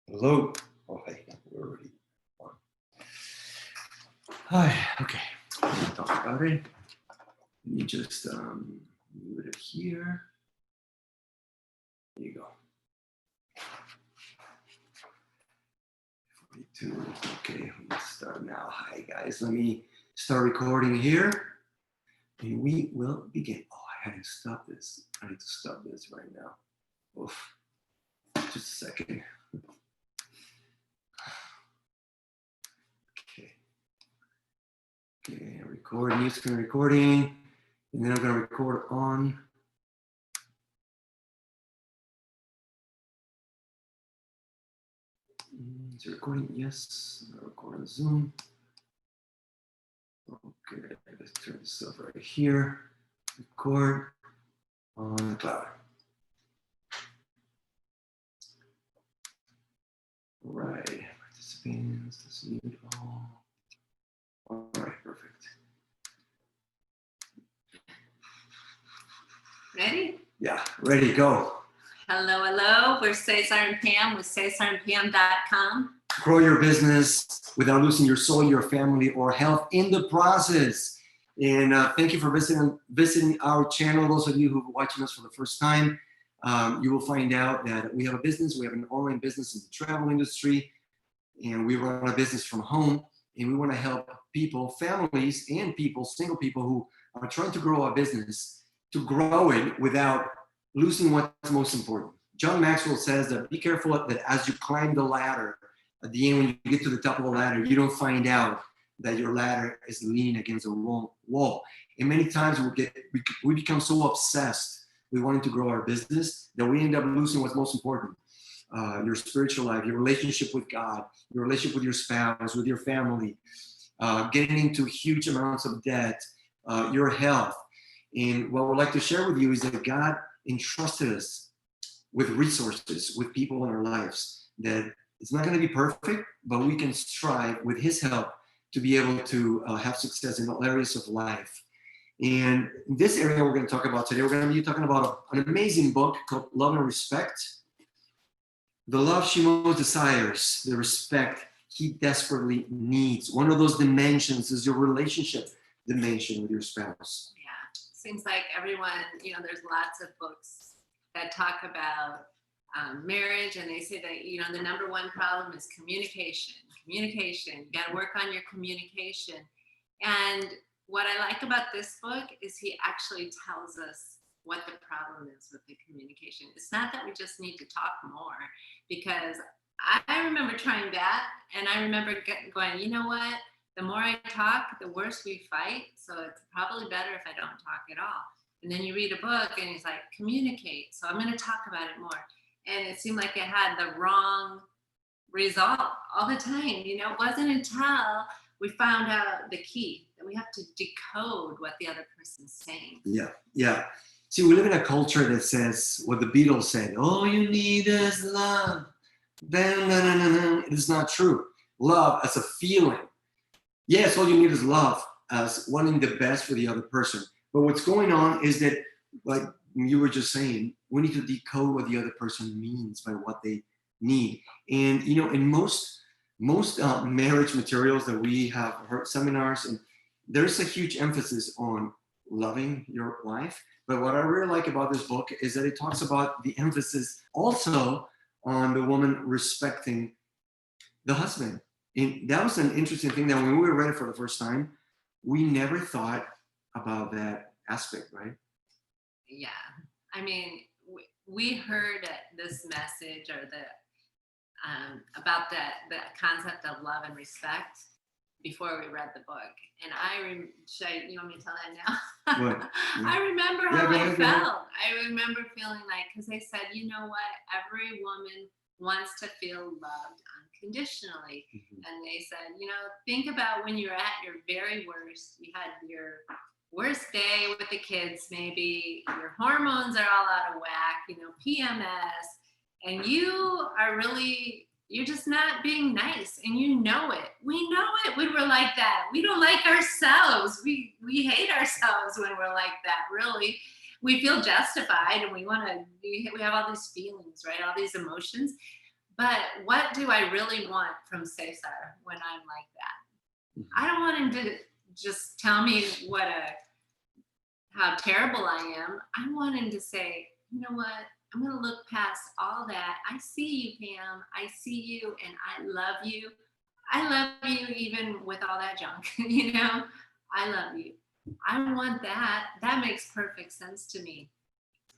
Hello. Oh, hey, we're already on. Hi. Okay. Let's talk about it. Let me just move it here. There you go. 42. Okay, let's start now. Hi, guys. Let me start recording here, and we will begin. Oh, I had to stop this. I need to stop this right now. Oof. Just a second. Okay, recording, new screen recording, and then I'm going to record on. Is it recording? Yes. I'm going to record on Zoom. Okay, let's turn this up right here. Record on the cloud. All right, participants, let's mute all. All right, perfect. Ready? Yeah, ready, go. Hello, hello. We're Cesar and Pam with CesarandPam.com. Grow your business without losing your soul, your family, or health in the process. And thank you for visiting our channel. Those of you who are watching us for the first time, you will find out that we have a business. We have an online business in the travel industry, and we run a business from home. And we want to help people, families, and people, single people who are trying to grow a business, to grow it without losing what's most important. John Maxwell says that be careful that as you climb the ladder, at the end, when you get to the top of the ladder, you don't find out that your ladder is leaning against a wall. And many times we become so obsessed with wanting to grow our business that we end up losing what's most important. Your spiritual life, your relationship with God, your relationship with your spouse, with your family, getting into huge amounts of debt, your health. And what we'd like to share with you is that God entrusted us with resources, with people in our lives, that it's not going to be perfect, but we can strive with His help to be able to have success in all areas of life. And in this area we're going to talk about today, we're going to be talking about an amazing book called Love and Respect. The love she most desires, the respect he desperately needs. One of those dimensions is your relationship dimension with your spouse. Yeah, seems like everyone, there's lots of books that talk about marriage, and they say that, the number one problem is communication. You got to work on your communication. And what I like about this book is he actually tells us what the problem is with the communication. It's not that we just need to talk more, because I remember trying that, and I remember going, you know what? The more I talk, the worse we fight. So it's probably better if I don't talk at all. And then you read a book, and he's like, communicate. So I'm going to talk about it more. And it seemed like it had the wrong result all the time. It wasn't until we found out the key that we have to decode what the other person's saying. Yeah. See, we live in a culture that says what the Beatles said, all you need is love. It is not true. Love as a feeling. Yes, all you need is love as wanting the best for the other person. But what's going on is that, like you were just saying, we need to decode what the other person means by what they need. And, in most marriage materials that we have heard, seminars, and there's a huge emphasis on loving your wife. But what I really like about this book is that it talks about the emphasis also on the woman respecting the husband. And that was an interesting thing that when we read it for the first time, we never thought about that aspect, right? Yeah. I mean, we heard this message or about the concept of love and respect before we read the book. And you want me to tell that now? What? I remember how I felt. I remember feeling like, because they said, you know what? Every woman wants to feel loved unconditionally. Mm-hmm. And they said, think about when you're at your very worst. You had your worst day with the kids, maybe your hormones are all out of whack, PMS, and you're just not being nice, and you know it. We know it when we're like that. We don't like ourselves. We hate ourselves when we're like that, really. We feel justified, and we have all these feelings, right? All these emotions. But what do I really want from Cesar when I'm like that? I don't want him to just tell me how terrible I am. I want him to say, you know what? I'm going to look past all that. I see you, Pam. I see you, and I love you. I love you even with all that junk, you know? I love you. I want that. That makes perfect sense to me.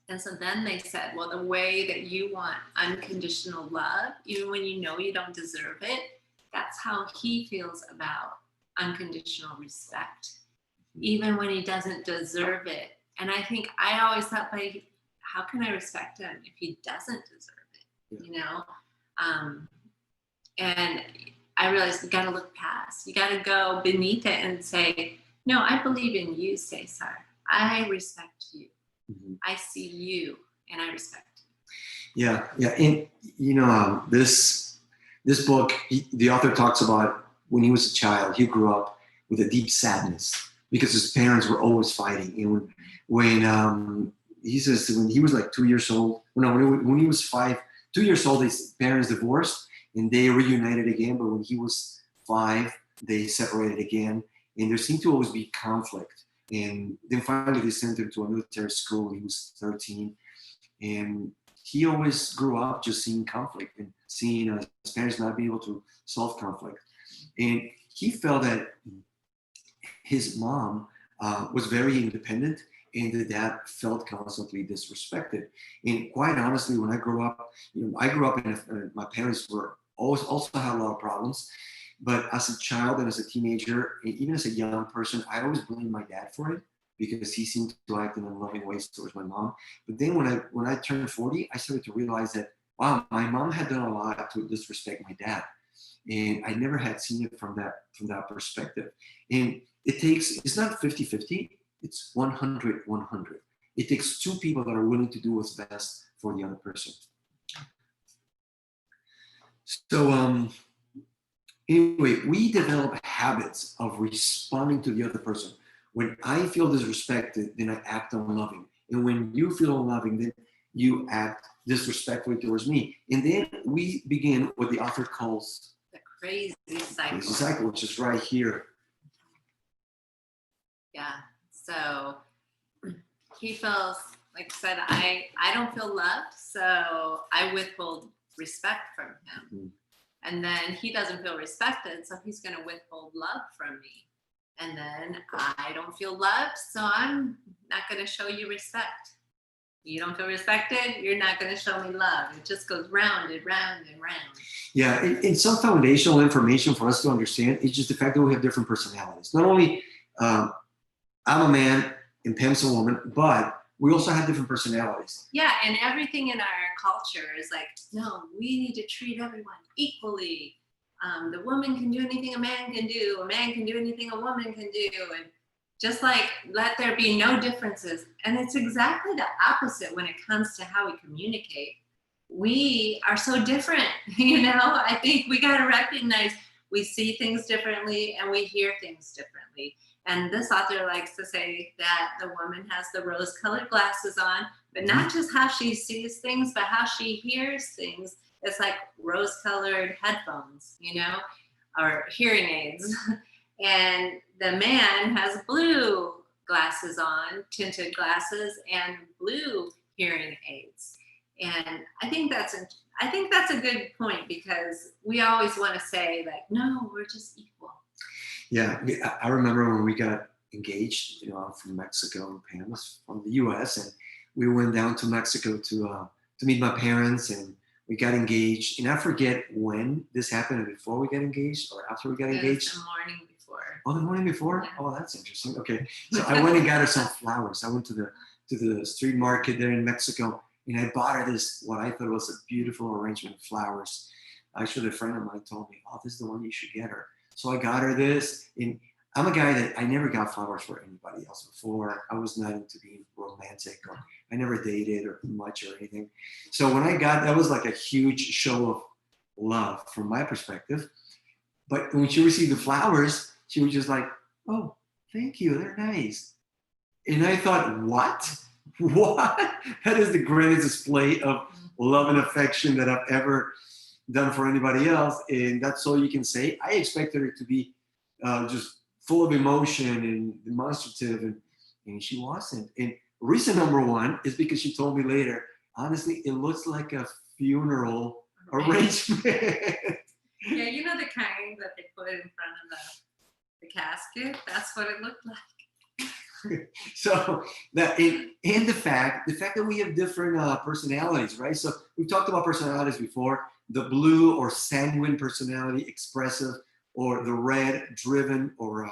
And so then they said, well, the way that you want unconditional love, even when you know you don't deserve it, that's how he feels about unconditional respect, even when he doesn't deserve it. And I think I always thought, like, how can I respect him if he doesn't deserve it, you know? And I realized you got to look past. You got to go beneath it and say, no, I believe in you, Cesar. I respect you. Mm-hmm. I see you, and I respect you. Yeah. And you know, this book, the author talks about when he was a child, he grew up with a deep sadness because his parents were always fighting. And when he says when he was like 2 years old, when he was 2 years old, his parents divorced and they reunited again. But when he was 5, they separated again, and there seemed to always be conflict. And then finally they sent him to a military school when he was 13. And he always grew up just seeing conflict and seeing his parents not being able to solve conflict. And he felt that his mom was very independent and the dad felt constantly disrespected. And quite honestly, when I grew up, my parents were also had a lot of problems. But as a child and as a teenager, and even as a young person, I always blamed my dad for it because he seemed to act in unloving ways towards my mom. But then when I turned 40, I started to realize that, wow, my mom had done a lot to disrespect my dad. And I never had seen it from that perspective. And it's not 50-50, it's 100-100. It takes two people that are willing to do what's best for the other person. So, anyway, we develop habits of responding to the other person. When I feel disrespected, then I act unloving. And when you feel unloving, then you act disrespectfully towards me. And then we begin what the author calls the crazy cycle. Crazy cycle, which is right here. Yeah. So he feels, like I said, I don't feel loved, so I withhold respect from him. Mm-hmm. And then he doesn't feel respected, so he's going to withhold love from me. And then I don't feel loved, so I'm not going to show you respect. You don't feel respected, you're not going to show me love. It just goes round and round and round. Yeah, and some foundational information for us to understand is just the fact that we have different personalities. Not only I'm a man and Pam's a woman, but we also have different personalities. Yeah, and everything in our culture is like, no, we need to treat everyone equally. The woman can do anything a man can do. A man can do anything a woman can do. And just like, let there be no differences. And it's exactly the opposite when it comes to how we communicate. We are so different, you know? I think we got to recognize we see things differently and we hear things differently. And this author likes to say that the woman has the rose-colored glasses on, but not just how she sees things, but how she hears things. It's like rose-colored headphones, you know, or hearing aids. And the man has blue glasses on, tinted glasses, and blue hearing aids. And I think that's a good point because we always want to say like, no, we're just equal. Yeah, I remember when we got engaged, you know, I'm from Mexico, Pam was from the US, and we went down to Mexico to meet my parents, and we got engaged. And I forget when this happened, before we got engaged or after we got engaged. The morning before. Oh, the morning before? Yeah. Oh, that's interesting. Okay. So I went and got her some flowers. I went to the street market there in Mexico, and I bought her this, what I thought was a beautiful arrangement of flowers. Actually, a friend of mine told me, oh, this is the one you should get her. So I got her this, and I'm a guy that I never got flowers for anybody else before. I was not into being romantic, or I never dated or much or anything. So when I got, that was like a huge show of love from my perspective. But when she received the flowers, she was just like, oh, thank you, they're nice. And I thought, what? What? That is the greatest display of love and affection that I've ever done for anybody else, and that's all you can say. I expected her to be just full of emotion and demonstrative, and she wasn't. And reason number one is because she told me later, honestly, it looks like a funeral arrangement. Yeah, you know the kind that they put in front of the casket? That's what it looked like. So that and the fact that we have different personalities, right? So we've talked about personalities before: the blue or sanguine personality, expressive, or the red, driven or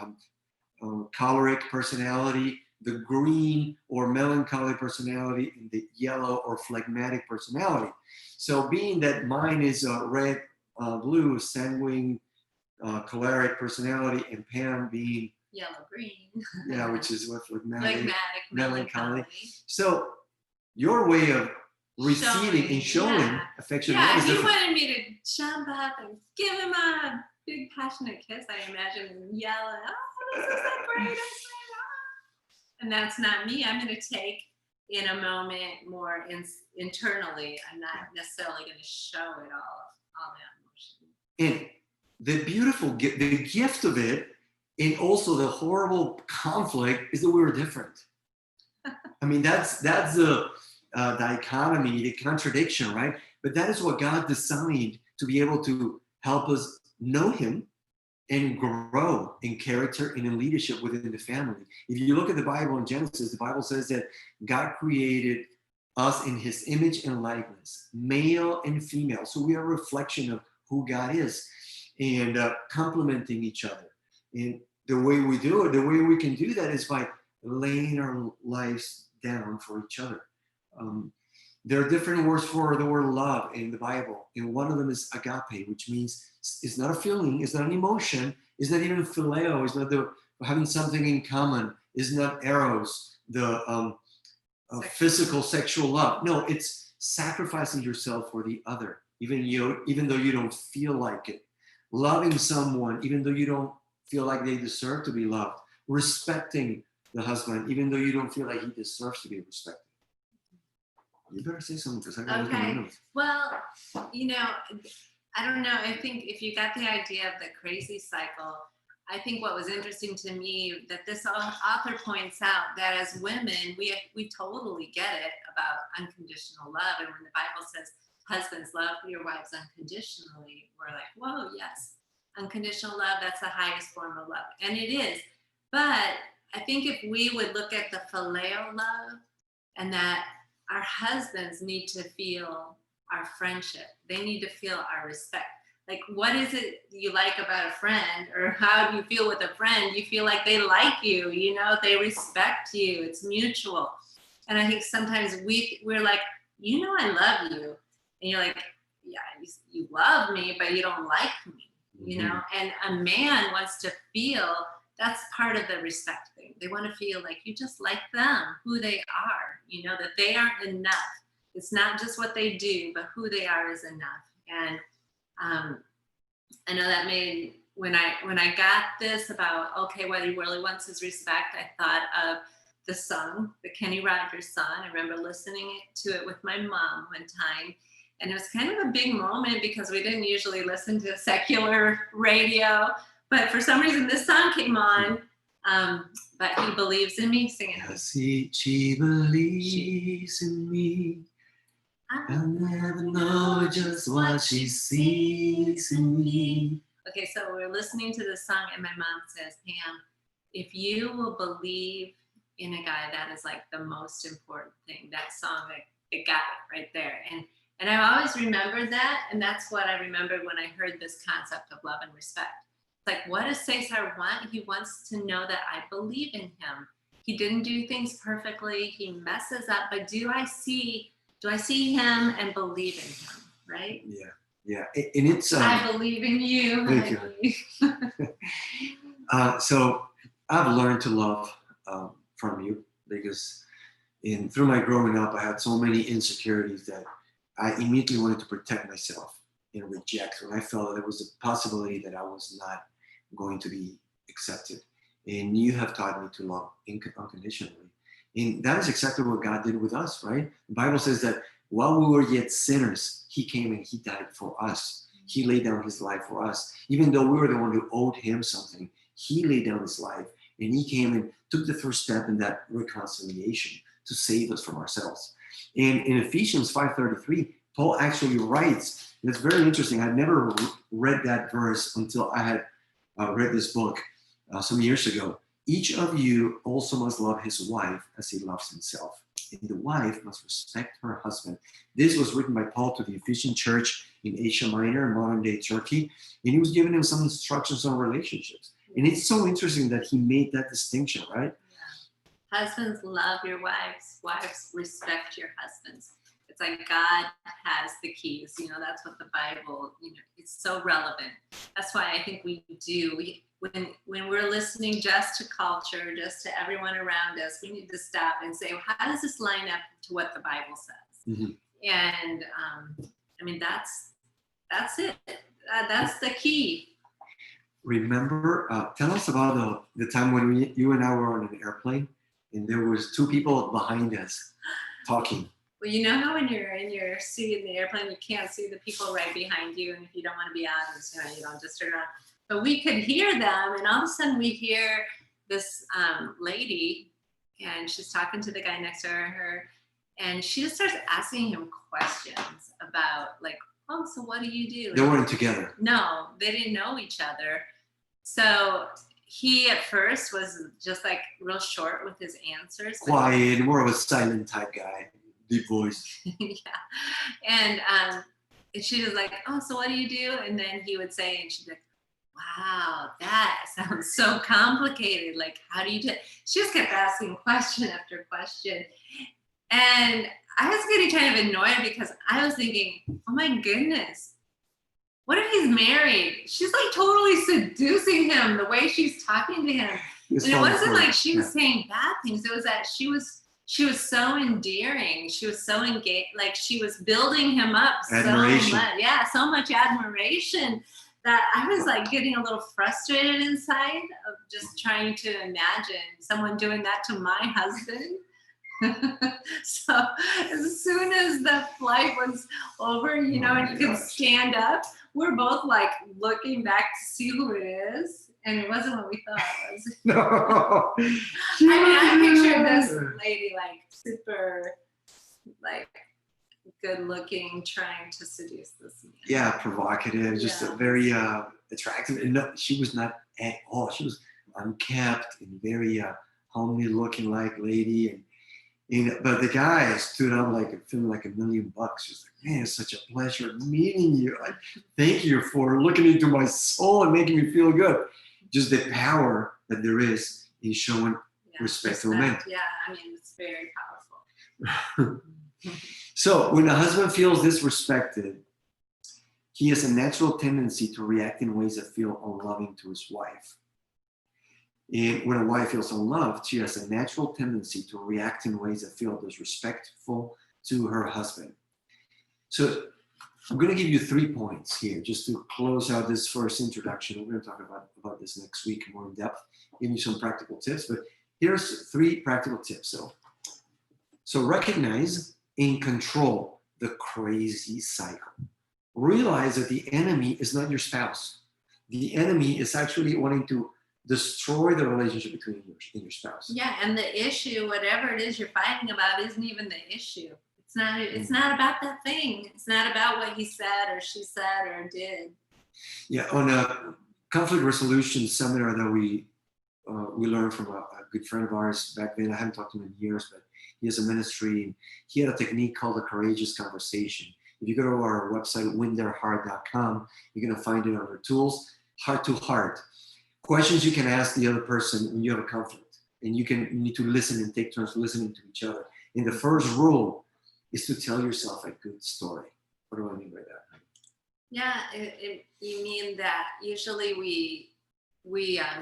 choleric personality, the green or melancholy personality, and the yellow or phlegmatic personality. So being that mine is red, blue, sanguine, choleric personality, and Pam being Yellow green. yeah, which is what phlegmatic, melancholy. So your way of receiving and showing affection. Yeah, he wanted me to jump up and give him a big passionate kiss. I imagine him yelling, "Oh, this is so great!" And that's not me. I'm going to take in a moment more internally. I'm not necessarily going to show it all that emotion. And the beautiful gift, the gift of it, and also the horrible conflict is that we were different. I mean, that's the dichotomy, the contradiction, right? But that is what God designed to be able to help us know Him and grow in character and in leadership within the family. If you look at the Bible in Genesis, the Bible says that God created us in His image and likeness, male and female. So we are a reflection of who God is, and complementing each other. And the way we do it, the way we can do that is by laying our lives down for each other. There are different words for the word love in the Bible, and one of them is agape, which means it's not a feeling, it's not an emotion, it's not even phileo, it's not the having something in common, it's not eros, the physical sexual love. No, it's sacrificing yourself for the other, even though you don't feel like it. Loving someone even though you don't feel like they deserve to be loved. Respecting the husband even though you don't feel like he deserves to be respected. You better say something because I got to look at my notes. Well, I don't know. I think if you got the idea of the crazy cycle, I think what was interesting to me that this author points out that as women, we totally get it about unconditional love. And when the Bible says, husbands, love your wives unconditionally, we're like, whoa, yes. Unconditional love, that's the highest form of love. And it is. But I think if we would look at the phileo love and that our husbands need to feel our friendship. They need to feel our respect. Like, what is it you like about a friend, or how do you feel with a friend? You feel like they like you, they respect you. It's mutual. And I think sometimes we're like, I love you. And you're like, yeah, you love me, but you don't like me, And a man wants to feel, that's part of the respect thing. They want to feel like you just like them, who they are, that they aren't enough. It's not just what they do, but who they are is enough. And I know that made, when I got this about, okay, what he really wants is respect, I thought of the song, the Kenny Rogers song. I remember listening to it with my mom one time. And it was kind of a big moment because we didn't usually listen to secular radio. But for some reason, this song came on. But he believes in me, singing. Yes, she believes in me. I'll never know just what she sees in me. Okay, so we're listening to this song, and my mom says, Pam, if you will believe in a guy, that is like the most important thing. That song, it got it right there. And I've always remembered that, and that's what I remembered when I heard this concept of love and respect. It's like, what does Cesar want? He wants to know that I believe in him. He didn't do things perfectly. He messes up, but do I see him and believe in him, right? Yeah. And it's I believe in you. Thank you. So I've learned to love from you because through my growing up, I had so many insecurities that I immediately wanted to protect myself and reject when I felt there was a possibility that I was not going to be accepted. And you have taught me to love unconditionally. And that is exactly what God did with us, right? The Bible says that while we were yet sinners, he came and he died for us. He laid down his life for us. Even though we were the one who owed him something, he laid down his life, and he came and took the first step in that reconciliation to save us from ourselves. And in Ephesians 5:33, Paul actually writes, and it's very interesting. I'd never read that verse until I had read this book some years ago. Each of you also must love his wife as he loves himself. And the wife must respect her husband. This was written by Paul to the Ephesian church in Asia Minor, modern-day Turkey, and he was giving them some instructions on relationships. And it's so interesting that he made that distinction, right? Yeah. Husbands, love your wives. Wives, respect your husbands. It's like God has the keys. You know, that's what the Bible, you know, it's so relevant. That's why I think we do. When we're listening just to culture, just to everyone around us, we need to stop and say, well, how does this line up to what the Bible says? Mm-hmm. And I mean, that's it. That's the key. Remember, tell us about the time when you and I were on an airplane, and there was two people behind us talking. Well, you know how when you're in your seat in the airplane, you can't see the people right behind you, and if you don't want to be honest, you know, you don't just turn around. But we could hear them, and all of a sudden we hear this lady, and she's talking to the guy next to her, and she just starts asking him questions about, like, oh, so what do you do? They weren't together. No, they didn't know each other. So he at first was just like real short with his answers. Quiet, more of a silent type guy, deep voice. Yeah. And she was like, oh, so what do you do? And then he would say, and she'd be like, wow, that sounds so complicated. Like, how do you do it? She just kept asking question after question. And I was getting kind of annoyed because I was thinking, oh my goodness, what if he's married? She's like totally seducing him the way she's talking to him. And it wasn't like she was saying bad things. It was that she was so endearing. She was so engaged, like she was building him up admiration. So much. Yeah, so much admiration that I was like getting a little frustrated inside of just trying to imagine someone doing that to my husband. So as soon as the flight was over, you know, and you could stand up, we're both like looking back to see who it is, and it wasn't what we thought it was. No. I mean, I pictured this lady like super, like good looking, trying to seduce this man. Yeah, provocative, just a very attractive. And no, she was not at all. She was unkempt and very homely looking like lady, and but the guy stood up like feeling like $1 million. She's like, man, it's such a pleasure meeting you. Thank you for looking into my soul and making me feel good. Just the power that there is in showing respect to men. Yeah, I mean, it's very powerful. So when a husband feels disrespected, he has a natural tendency to react in ways that feel unloving to his wife. And when a wife feels unloved, she has a natural tendency to react in ways that feel disrespectful to her husband. So I'm going to give you 3 points here just to close out this first introduction. We're going to talk about this next week more in depth, give you some practical tips. But here's 3 practical tips. So recognize and control the crazy cycle. Realize that the enemy is not your spouse. The enemy is actually wanting to destroy the relationship between you and your spouse. Yeah, and the issue, whatever it is you're fighting about, isn't even the issue. It's not about that thing. It's not about what he said or she said or did. Yeah, on a conflict resolution seminar that we learned from a good friend of ours back then. I haven't talked to him in years, but he has a ministry, and he had a technique called a courageous conversation. If you go to our website, wintheirheart.com, you're going to find it under tools, heart to heart. Questions you can ask the other person when you have a conflict, and you need to listen and take turns listening to each other. And the first rule is to tell yourself a good story. What do I mean by that? Yeah, you mean that usually we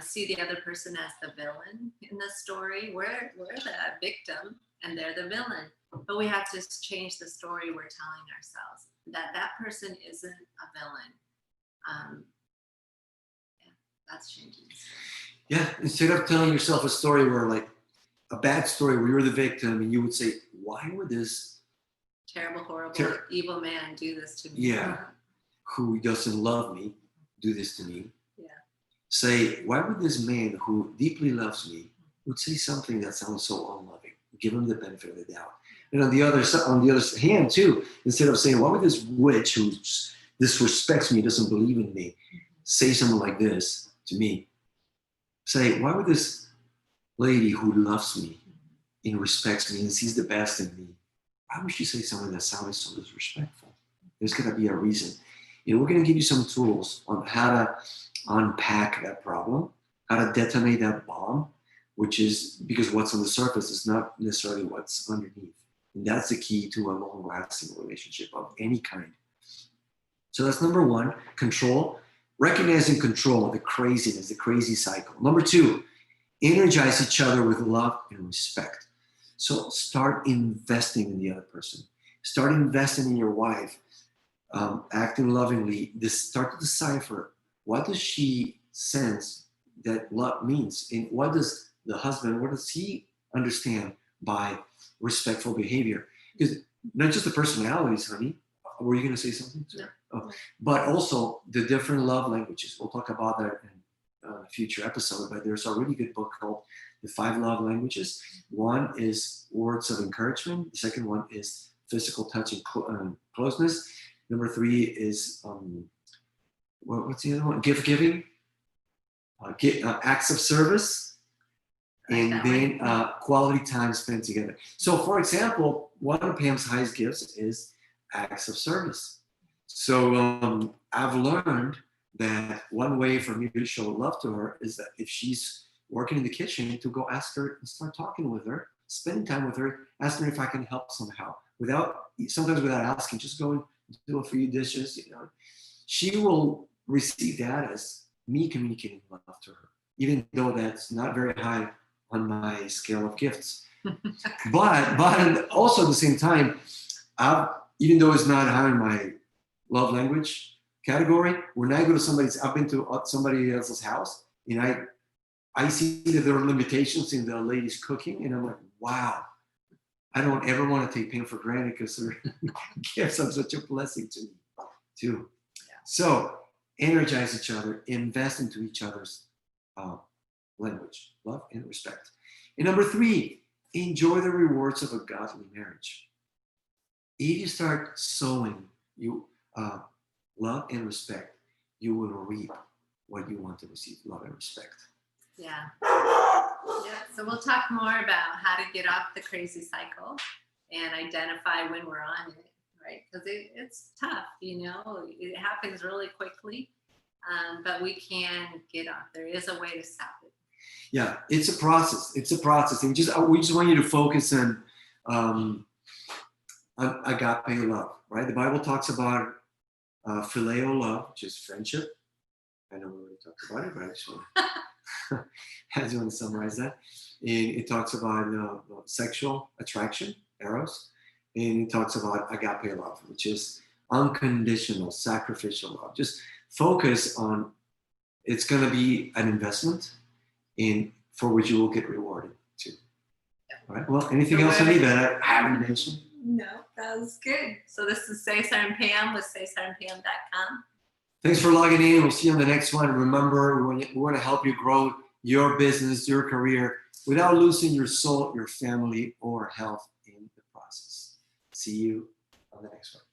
see the other person as the villain in the story. We're the victim and they're the villain. But we have to change the story we're telling ourselves, that person isn't a villain. That's changing the story. Yeah, instead of telling yourself a story where, like, a bad story where you're the victim, and you would say, why would this terrible, horrible, evil man do this to me? Yeah. who doesn't love me do this to me? Yeah. Say, why would this man who deeply loves me would say something that sounds so unloving? Give him the benefit of the doubt. And on the other hand, too, instead of saying, why would this witch who disrespects me, doesn't believe in me, say something like this to me? Say, why would this lady who loves me and respects me and sees the best in me, why would she say something that sounds so disrespectful? There's got to be a reason. We're going to give you some tools on how to unpack that problem, how to detonate that bomb, which is because what's on the surface is not necessarily what's underneath. And that's the key to a long-lasting relationship of any kind. So that's number one, control. Recognizing control, the craziness, the crazy cycle. Number two, energize each other with love and respect. So start investing in the other person. Start investing in your wife, acting lovingly. Start to decipher, what does she sense that love means? And what does the husband, what does he understand by respectful behavior? Because not just the personalities, honey. Were you going to say something? No. Oh, but also the different love languages. We'll talk about that in a future episode, but there's a really good book called The 5 Love Languages. One is words of encouragement. The second one is physical touch and closeness. Number 3 is, what's the other one? Gift giving, acts of service, and then quality time spent together. So for example, one of Pam's highest gifts is acts of service. So I've learned that one way for me to show love to her is that if she's working in the kitchen, to go ask her and start talking with her, spending time with her, ask her if I can help somehow, sometimes without asking, just go and do a few dishes. She will receive that as me communicating love to her, even though that's not very high on my scale of gifts. but also at the same time, even though it's not high in my love language category, when I go to I've been to somebody else's house, and I see that there are limitations in the lady's cooking, and I'm like, wow, I don't ever want to take Pam for granted because her gifts are such a blessing to me, too. Yeah. So energize each other, invest into each other's language, love and respect. And number 3, enjoy the rewards of a godly marriage. If you start sowing love and respect, you will reap what you want to receive, love and respect. Yeah. Yeah. So we'll talk more about how to get off the crazy cycle and identify when we're on it, right? Because it's tough, it happens really quickly, but we can get off. There is a way to stop it. Yeah, it's a process. And we just want you to focus on agape love, right? The Bible talks about phileo love, which is friendship. I know we already talked about it, but I just want to summarize that. And it talks about sexual attraction, eros, and it talks about agape love, which is unconditional, sacrificial love. Just focus on, it's going to be an investment for which you will get rewarded too. Yeah. All right. Well, anything else on me that I haven't mentioned? No, that was good. So this is Cesar and Pam with CesarandPam.com. Thanks for logging in. We'll see you on the next one. Remember, we want to help you grow your business, your career, without losing your soul, your family, or health in the process. See you on the next one.